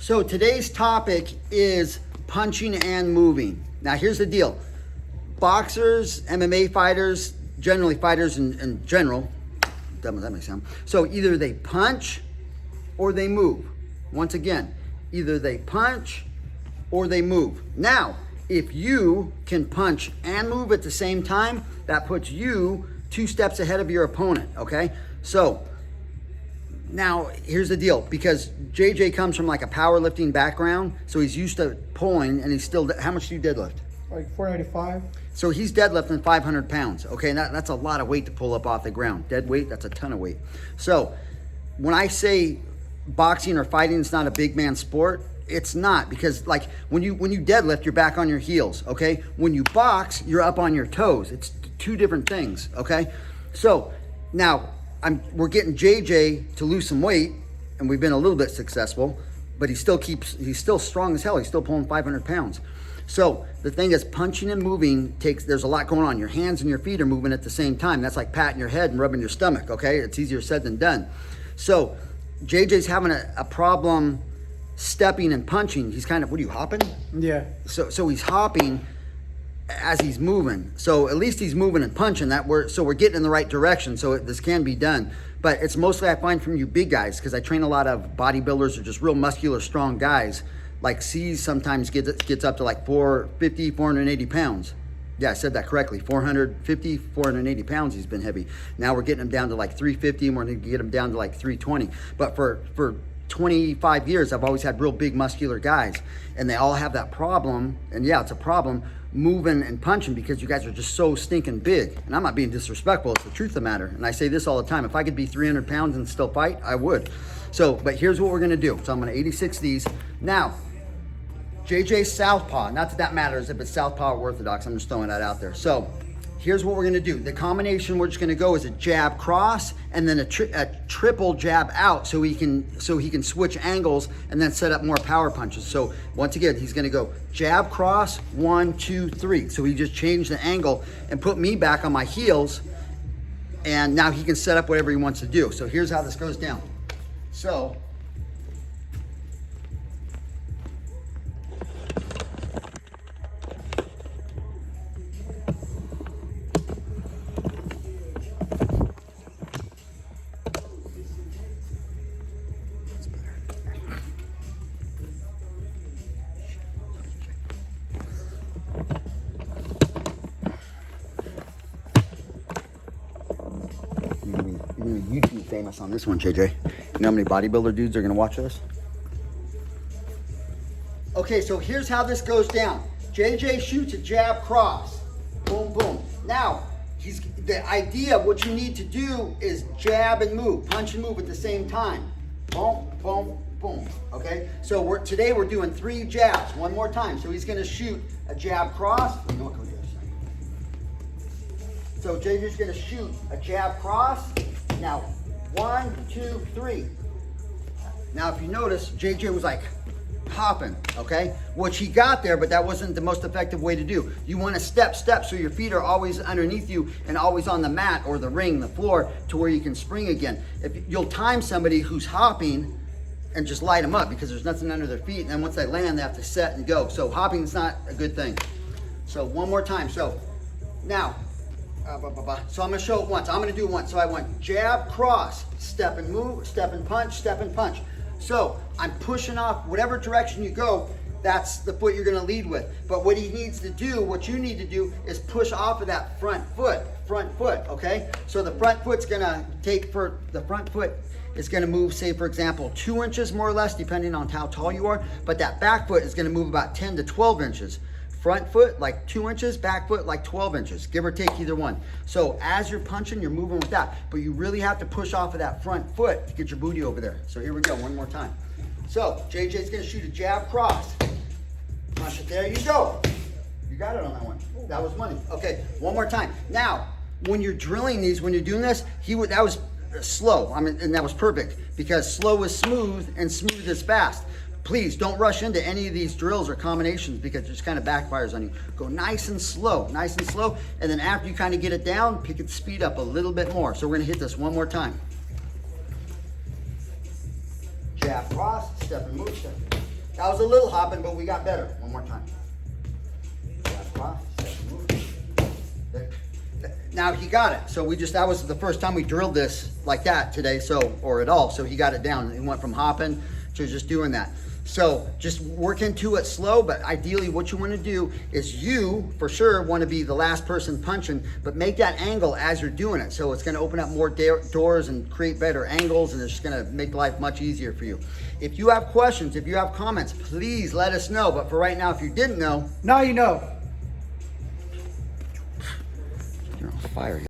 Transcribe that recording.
So today's topic is punching and moving. Now here's the deal. Boxers, MMA fighters, generally fighters in general, dumb as that may sound. So either they punch or they move. Once again, either they punch or they move. Now, if you can punch and move at the same time, that puts you 2 steps ahead of your opponent, okay? So now here's the deal, because JJ comes from like a powerlifting background, so he's used to pulling, and he's still, how much do you deadlift? Like 495. So he's deadlifting 500 pounds, okay? And that's a lot of weight to pull up off the ground. Dead weight, that's a ton of weight. So when I say boxing or fighting is not a big man sport, it's not, because like when you deadlift, you're back on your heels, okay? When you box, you're up on your toes. It's 2 different things, okay? So now we're getting JJ to lose some weight, and we've been a little bit successful, but he's still strong as hell. He's still pulling 500 pounds. So the thing is, punching and moving there's a lot going on. Your hands and your feet are moving at the same time. That's like patting your head and rubbing your stomach, okay? It's easier said than done. So JJ's having a problem stepping and punching. He's kind of, what are you, hopping? Yeah. So he's hopping as he's moving. So at least he's moving and punching. So we're getting in the right direction. So this can be done. But it's mostly, I find, from you big guys, because I train a lot of bodybuilders or just real muscular, strong guys. Like C's sometimes gets up to like 450, 480 pounds. Yeah, I said that correctly. 450, 480 pounds, he's been heavy. Now we're getting him down to like 350, and we're going to get him down to like 320. But for 25 years, I've always had real big muscular guys, and they all have that problem. And yeah, it's a problem moving and punching, because you guys are just so stinking big. And I'm not being disrespectful, it's the truth of the matter. And I say this all the time: if I could be 300 pounds and still fight, I would. So, but here's what we're gonna do. So I'm gonna 86 these. Now, JJ's southpaw, not that that matters if it's southpaw or orthodox, I'm just throwing that out there. So here's what we're gonna do. The combination we're just gonna go is a jab cross, and then a triple jab out, so he can switch angles and then set up more power punches. So once again, he's gonna go jab cross, 1, 2, 3. So he just changed the angle and put me back on my heels, and now he can set up whatever he wants to do. So here's how this goes down. So you're gonna be YouTube famous on this one, JJ. You know how many bodybuilder dudes are gonna watch this? Okay, so here's how this goes down. JJ shoots a jab cross. Boom, boom. Now, the idea, what you need to do is jab and move, punch and move at the same time. Boom, boom, boom. Okay, so today we're doing 3 jabs. One more time. So he's gonna shoot a jab cross. So JJ's gonna shoot a jab cross. Now, 1, 2, 3. Now, if you notice, JJ was like hopping, okay? Which he got there, but that wasn't the most effective way to do. You want to step, so your feet are always underneath you and always on the mat or the ring, the floor, to where you can spring again. If you'll time somebody who's hopping and just light them up, because there's nothing under their feet, and then once they land, they have to set and go. So hopping is not a good thing. So one more time. So now, so I'm gonna show it once. I'm gonna do it once. So I went jab, cross, step and move, step and punch, step and punch. So I'm pushing off whatever direction you go, that's the foot you're gonna lead with. But what he needs to do, what you need to do, is push off of that front foot, okay? So the front foot's gonna is gonna move, say for example, 2 inches more or less, depending on how tall you are, but that back foot is gonna move about 10 to 12 inches. Front foot like 2 inches, back foot like 12 inches, give or take either one. So as you're punching, you're moving with that, but you really have to push off of that front foot to get your booty over there. So here we go, one more time. So JJ's gonna shoot a jab cross. Punch it, there you go. You got it on that one. That was money. Okay, one more time. Now, when you're drilling these, when you're doing this, that was slow. I mean, and that was perfect, because slow is smooth and smooth is fast. Please don't rush into any of these drills or combinations, because it just kind of backfires on you. Go nice and slow, and then after you kind of get it down, pick its speed up a little bit more. So we're gonna hit this one more time. Jab cross, step and move, step. That was a little hopping, but we got better. One more time. Jab cross, second move. There. Now he got it. So that was the first time we drilled this like that today, or at all. So he got it down. He went from hopping to just doing that. So just work into it slow, but ideally what you want to do is you, for sure, want to be the last person punching, but make that angle as you're doing it. So it's going to open up more doors and create better angles, and it's just going to make life much easier for you. If you have questions, if you have comments, please let us know. But for right now, if you didn't know, now you know. You're on fire.